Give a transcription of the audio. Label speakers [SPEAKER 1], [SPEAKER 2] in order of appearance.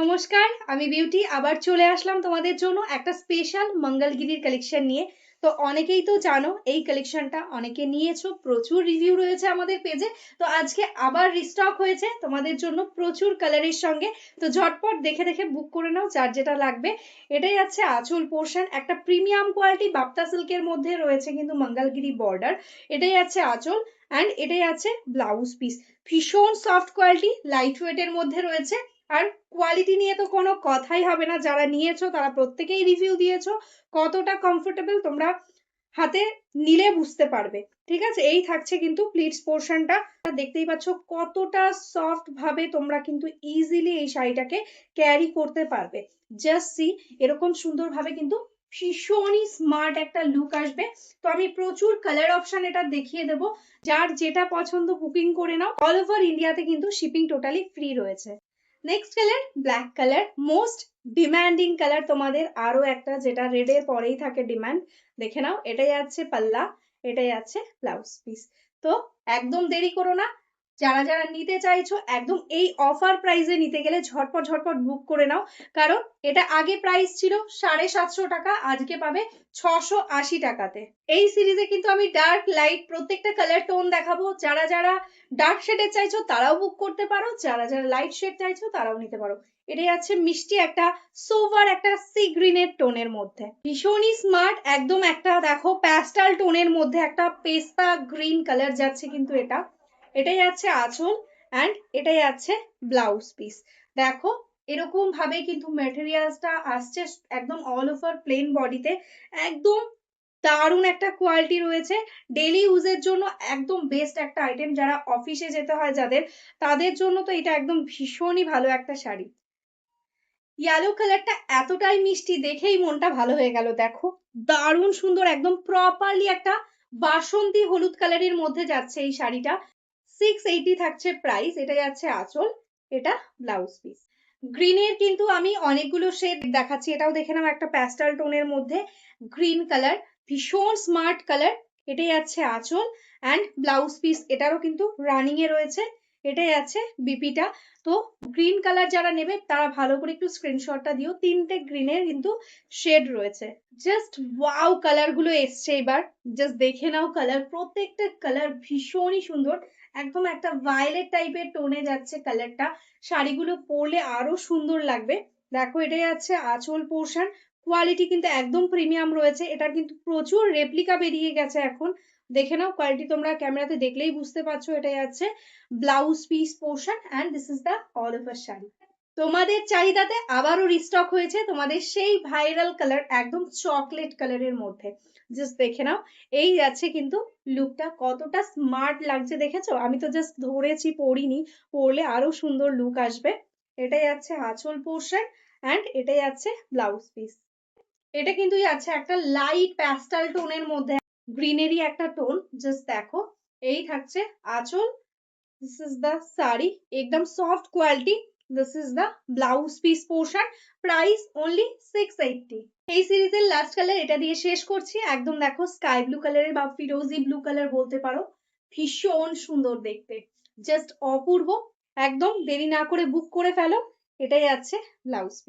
[SPEAKER 1] নমস্কার, আমি বিউটি আবার চলে আসলাম তোমাদের জন্য একটা স্পেশাল মঙ্গলগিরির কালেকশন নিয়ে। তো অনেকেই তো জানো এই কালেকশনটা অনেকে নিয়েছো, প্রচুর রিভিউ রয়েছে আমাদের পেজে। তো আজকে আবার রিস্টক হয়েছে তোমাদের জন্য প্রচুর কালারের সঙ্গে। তো ঝটপট দেখে দেখে বুক করে নাও যার যেটা লাগবে। এটাই আছে আঁচল পোর্শন, একটা প্রিমিয়াম কোয়ালিটি বাপ্তা সিল্কের মধ্যে রয়েছে কিন্তু মঙ্গলগিরি বর্ডার। এটাই আছে আঁচল অ্যান্ড এটাই আছে ব্লাউজ পিস। ভীষণ সফট কোয়ালিটি, লাইট ওয়েটের মধ্যে রয়েছে। আর কোয়ালিটি নিয়ে তো কোনো কথাই হবে না, যারা নিয়েছো তারা প্রত্যেকেই রিভিউ দিয়েছো কতটা কমফোর্টেবল তোমরা হাতে নিলে বুঝতে পারবে। ঠিক আছে, এই থাকছে কিন্তু প্লিটস পোর্শনটা, দেখতেই পাচ্ছ কতটা সফট ভাবে তোমরা কিন্তু ইজিলি এই শাড়িটাকে ক্যারি করতে পারবে। জাস্ট সি, এরকম সুন্দর ভাবে কিন্তু ভীষণই স্মার্ট একটা লুক আসবে। তো আমি প্রচুর কালার অপশন এটা দেখিয়ে দেবো, যার যেটা পছন্দ বুকিং করে নাও। অল ওভার ইন্ডিয়াতে কিন্তু শিপিং টোটালি ফ্রি রয়েছে। Next colour black colour, most demanding colour তোমাদের, আরো একটা যেটা রেডের পরেই থাকে ডিমান্ড। দেখে নাও, এটাই আছে পাল্লা, এটাই আছে ব্লাউজ পিস। তো একদম দেরি করো না, যারা যারা নিতে চাইছো একদম এই অফার প্রাইসে নিতে গেলে ঝটপট ঝটপট বুক করে নাও। কারণ এটা আগে প্রাইস ছিল 750 টাকা, আজকে পাবে 680 টাকাতে। এই সিরিজে কিন্তু আমি ডার্ক লাইট প্রত্যেকটা কালার টোন দেখাবো। যারা যারা ডার্ক শেডের চাইছো তারাও বুক করতে পারো, যারা যারা লাইট শেড চাইছো তারাও নিতে পারো। এটাই আছে মিষ্টি একটা সোভার একটা সি গ্রিনের টোনের মধ্যে, ভীষণই স্মার্ট। একদম একটা দেখো প্যাস্টাল টোনের মধ্যে একটা পেস্তা গ্রিন কালার যাচ্ছে কিন্তু এটা। এটাই আছে আঁচল অ্যান্ড এটাই আছে ব্লাউজ পিস। দেখো এরকম ভাবে কিন্তু মেটেরিয়ালসটা আসছে একদম অল ওভার প্লেন বডিতে। একদম দারুণ একটা কোয়ালিটি রয়েছে, ডেলি ইউজের জন্য একদম বেস্ট একটা আইটেম। যারা অফিসে যেতে হয় যাদের, তাদের জন্য তো এটা একদম ভীষণই ভালো একটা শাড়ি। ইয়েলো কালারটা এতটাই মিষ্টি, দেখেই মনটা ভালো হয়ে গেল। দেখো দারুণ সুন্দর, একদম প্রপারলি একটা বাসন্তী হলুদ কালারের মধ্যে যাচ্ছে এই শাড়িটা। 680 থাকছে প্রাইস। এটা যাচ্ছে আঁচল, এটা ব্লাউজ পিস। গ্রিনের কিন্তু আমি অনেকগুলো শেড দেখাচ্ছি, এটাও দেখে নাও একটা প্যাস্টাল টোনের মধ্যে গ্রিন কালার, ভীষণ স্মার্ট কালার। এটাই আছে আঁচল অ্যান্ড ব্লাউজ পিস, এটারও কিন্তু রানিং এ রয়েছে। এটাই আছে বিপিটা। তো গ্রিন কালার যারা নেবে তারা ভালো করে একটু স্ক্রিনশটটা দিও, তিনটে গ্রিনের কিন্তু শেড রয়েছে। জাস্ট ওয়াও কালার গুলো এসছে এবার, জাস্ট দেখে নাও কালার, প্রত্যেকটা কালার ভীষণই সুন্দর। একদম একটা ভায়োলেট টাইপের টোনে যাচ্ছে কালারটা, শাড়িগুলো পরলে আরো সুন্দর লাগবে। দেখো এটাই আছে আঁচল পোর্শন, কোয়ালিটি কিন্তু একদম প্রিমিয়াম রয়েছে। এটার কিন্তু প্রচুর রেপ্লিকা বেরিয়ে গেছে এখন, দেখে নাও কোয়ালিটি, তোমরা ক্যামেরাতে দেখলেই বুঝতে পারছো। এটাই আছে blouse piece portion and this is the all over sari. তোমাদের চাহিদাতে আবারও রিস্টক হয়েছে তোমাদের সেই ভাইরাল কালার, একদম চকলেট কালারের মধ্যে। জাস্ট দেখে নাও, এই যাচ্ছে কিন্তু লুকটা, কতটা স্মার্ট লাগছে দেখেছো। আমি তো জাস্ট ধরেছি, পরিনি, পরলে আরো সুন্দর লুক আসবে। এটাই আছে আঁচল পোর্শন অ্যান্ড এটাই আছে ব্লাউজ পিস। এটা কিন্তু আছে একটা লাইট প্যাস্টাল টোনের মধ্যে, গ্রিনেরই একটা টোন। জাস্ট দেখো, এই থাকছে আঁচল, দিস ইজ দ্য শাড়ি, একদম soft quality. This is the blouse piece portion, price only 680। এই সিরিজের লাস্ট কালার এটা দিয়ে শেষ করছি। একদম দেখো স্কাই ব্লু কালারের বা ফিরোজি ব্লু কালার বলতে পারো, ভীষণ সুন্দর দেখতে, জাস্ট অপূর্ব। একদম দেরি না করে বুক করে ফেলো। এটাই আছে ব্লাউজ পিস।